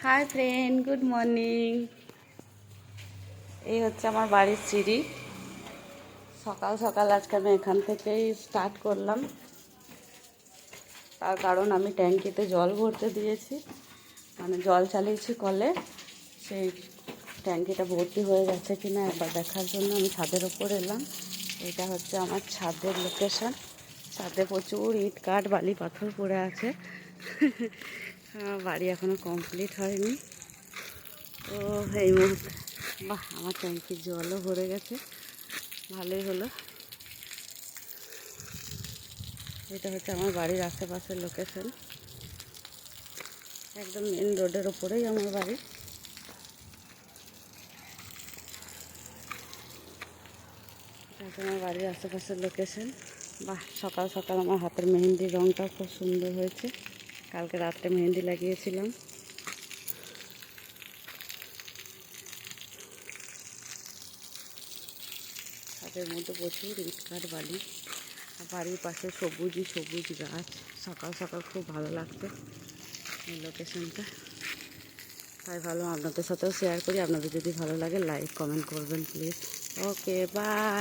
Hi friend, good morning. এই হচ্ছে আমার বাড়ির সিঁড়ি। সকাল সকাল আজকে আমি এখান থেকেই স্টার্ট করলাম, তার কারণ আমি ট্যাঙ্কিতে জল ভরতে দিয়েছি, মানে জল চালিয়েছি কলে। সেই ট্যাঙ্কিটা ভর্তি হয়ে গেছে কিনা একবার দেখার জন্য আমি ছাদের ওপর এলাম। এটা হচ্ছে আমার ছাদের লোকেশন। ছাদে প্রচুর ইট কাঠ বালি পাথর পড়ে আছে। বাড়ি এখনও কমপ্লিট হয়নি। তো এই মুহূর্তে বাহ, আমার ট্যাঙ্কির জলও ভরে গেছে, ভালোই হলো। এটা হচ্ছে আমার বাড়ির আশেপাশের লোকেশন, একদম মেন রোডের ওপরেই আমার বাড়ি। এটা হচ্ছে আমার বাড়ির আশেপাশের লোকেশন। বাহ, সকাল সকাল আমার হাতের মেহেন্দির রঙটাও খুব সুন্দর হয়েছে। কালকে রাত্রে মেহেন্দি লাগিয়েছিলাম। ছাদের মধ্যে প্রচুর ইট কাঠ বালি, আর বাড়ির পাশে সবুজই সবুজ গাছ। সকাল সকাল খুব ভালো লাগছে এই লোকেশনটা, তাই ভালো আপনাদের সাথেও শেয়ার করি। আপনাদের যদি ভালো লাগে লাইক কমেন্ট করবেন প্লিজ। Okay, by.